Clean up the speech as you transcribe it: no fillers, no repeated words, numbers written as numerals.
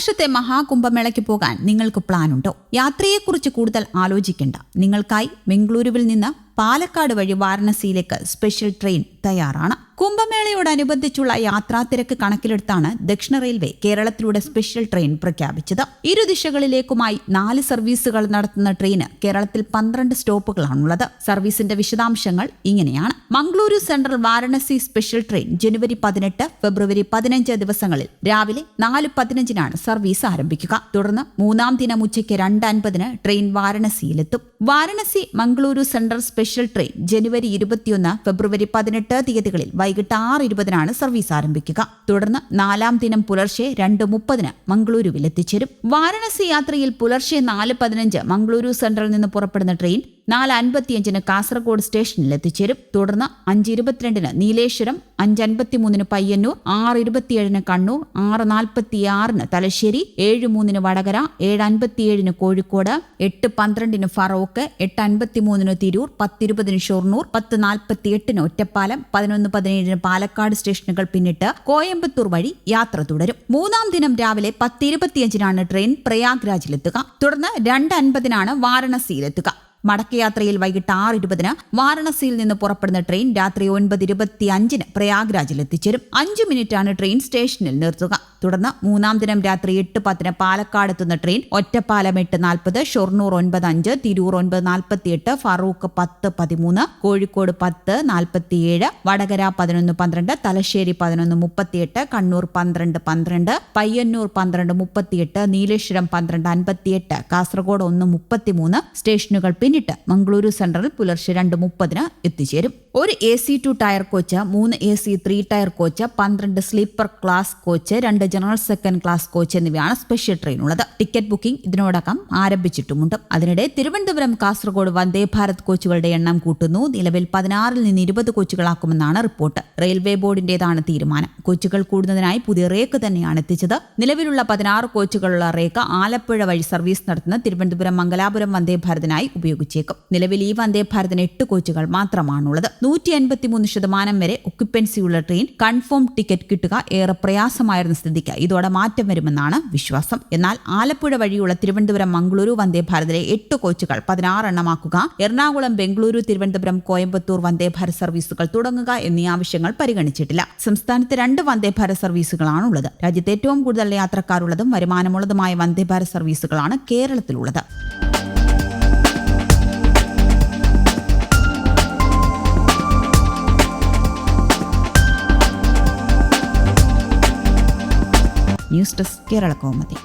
വർഷത്തെ മഹാകുംഭമേളയ്ക്ക് പോകാൻ നിങ്ങൾക്ക് പ്ലാനുണ്ടോ? യാത്രയെക്കുറിച്ച് കൂടുതൽ ആലോചിക്കേണ്ട. നിങ്ങൾക്കായി ബംഗളൂരുവിൽ നിന്ന് പാലക്കാട് വഴി വാരണസിയിലേക്ക് സ്പെഷ്യൽ ട്രെയിൻ തയ്യാറാണ്. കുംഭമേളയോടനുബന്ധിച്ചുള്ള യാത്രാ തിരക്ക് കണക്കിലെടുത്താണ് ദക്ഷിണ റെയിൽവേ കേരളത്തിലൂടെ സ്പെഷ്യൽ ട്രെയിൻ പ്രഖ്യാപിച്ചത്. ഇരുദിശകളിലേക്കുമായി 4 സർവീസുകൾ നടത്തുന്ന ട്രെയിന് കേരളത്തിൽ 12 സ്റ്റോപ്പുകളാണുള്ളത്. സർവീസിന്റെ വിശദാംശങ്ങൾ ഇങ്ങനെയാണ്. Mangaluru central Varanasi special train ജനുവരി 18, ഫെബ്രുവരി 15 ദിവസങ്ങളിൽ രാവിലെ 4:15 സർവീസ് ആരംഭിക്കുക. തുടർന്ന് 3-ാം ദിനം ഉച്ചയ്ക്ക് 2:50 ട്രെയിൻ വാരണസിയിലെത്തും. Varanasi Mangaluru central special train ജനുവരി 21, ഫെബ്രുവരി 18 തീയതികളിൽ വൈകിട്ട് 6:20 സർവീസ് ആരംഭിക്കുക. തുടർന്ന് 4-ാം ദിനം പുലർച്ചെ 2:30 മംഗളൂരുവിൽ എത്തിച്ചേരും. വാരണസി യാത്രയിൽ പുലർച്ചെ 4:15 മംഗളൂരു സെൻട്രലിൽ നിന്ന് പുറപ്പെടുന്ന ട്രെയിൻ 4:55 കാസർഗോഡ് സ്റ്റേഷനിൽ എത്തിച്ചേരും. തുടർന്ന് 5:22 നീലേശ്വരം, 5:53 പയ്യന്നൂർ, 6:27 കണ്ണൂർ, 6:46 തലശ്ശേരി, 7:03 വടകര, 7:57 കോഴിക്കോട്, 8:12 ഫറോക്ക്, 8:53 തിരൂർ, 10:20 ഷൊർണൂർ, 10:48 ഒറ്റപ്പാലം, 11:17 പാലക്കാട് സ്റ്റേഷനുകൾ പിന്നിട്ട് കോയമ്പത്തൂർ വഴി യാത്ര തുടരും. 3-ാം ദിനം രാവിലെ 10:25 ട്രെയിൻ പ്രയാഗ്രാജിലെത്തുക. തുടർന്ന് 2:50 വാരണസിയിലെത്തുക. മടക്കയാത്രയിൽ വൈകിട്ട് 6:20 വാരണസിയിൽ നിന്ന് പുറപ്പെടുന്ന ട്രെയിൻ രാത്രി 9:25 പ്രയാഗ്രാജിൽ എത്തിച്ചേരും. 5 മിനിറ്റാണ് ട്രെയിൻ സ്റ്റേഷനിൽ നിർത്തുക. തുടർന്ന് 3-ാം ദിനം രാത്രി 8:10 പാലക്കാട് എത്തുന്ന ട്രെയിൻ ഒറ്റപ്പാലം 8:40, ഷൊർണൂർ 9:05, തിരൂർ 9:48, ഫറൂഖ് 10:13, കോഴിക്കോട് 10:47, വടകര 11:12, തലശ്ശേരി 11:38, കണ്ണൂർ 12:12, പയ്യന്നൂർ 12:38, നീലേശ്വരം 12:58, കാസർഗോഡ് 1:33 സ്റ്റേഷനുകൾ പിന്നിട്ട് മംഗളൂരു സെൻട്രൽ പുലർച്ചെ 2:30 എത്തിച്ചേരും. ഒരു AC 2 tier coach, 3 AC 3 tier coach, 12 sleeper class coach, 2 general second class coach എന്നിവയാണ് സ്പെഷ്യൽ ട്രെയിൻ ഉള്ളത്. ടിക്കറ്റ് ബുക്കിംഗ് ഇതിനോടകം ആരംഭിച്ചിട്ടുമുണ്ട്. അതിനിടെ തിരുവനന്തപുരം കാസർഗോഡ് വന്ദേ ഭാരത് കോച്ചുകളുടെ എണ്ണം കൂട്ടുന്നു. നിലവിൽ 16-ൽ നിന്ന് 20 കോച്ചുകളാക്കുമെന്നാണ് റിപ്പോർട്ട്. റെയിൽവേ ബോർഡിന്റേതാണ് തീരുമാനം. കോച്ചുകൾ കൂടുന്നതിനായി പുതിയ റേക്ക് തന്നെയാണ് എത്തിച്ചത്. നിലവിലുള്ള 16 കോച്ചുകളുള്ള റേക്ക് ആലപ്പുഴ വഴി സർവീസ് നടത്തുന്ന തിരുവനന്തപുരം മംഗലാപുരം വന്ദേ ഭാരതിനായി ഉപയോഗിച്ചേക്കും. നിലവിൽ ഈ വന്ദേ ഭാരതിന് 8 കോച്ചുകൾ മാത്രമാണുള്ളത്. 183% വരെ ഒക്യുപ്പൻസിയുള്ള ട്രെയിൻ കൺഫേം ടിക്കറ്റ് കിട്ടുക ഏറെ പ്രയാസമായിരുന്ന സ്ഥിതിക്ക് ഇതോടെ മാറ്റം വരുമെന്നാണ് വിശ്വാസം. എന്നാൽ ആലപ്പുഴ വഴിയുള്ള തിരുവനന്തപുരം മംഗളൂരു വന്ദേ ഭാരതിലെ 8 കോച്ചുകൾ 16 എണ്ണമാക്കുക, എറണാകുളം ബംഗളൂരു തിരുവനന്തപുരം കോയമ്പത്തൂർ വന്ദേ ഭാരത് സർവീസുകൾ തുടങ്ങുക എന്നീ ആവശ്യങ്ങൾ പരിഗണിച്ചിട്ടില്ല. സംസ്ഥാനത്ത് 2 വന്ദേ ഭാരത് സർവീസുകളാണുള്ളത്. രാജ്യത്ത് ഏറ്റവും കൂടുതൽ യാത്രക്കാരുള്ളതും വരുമാനമുള്ളതുമായ വന്ദേ ഭാരത് സർവീസുകളാണ് കേരളത്തിലുള്ളത്. News desk Kerala Kaumudi.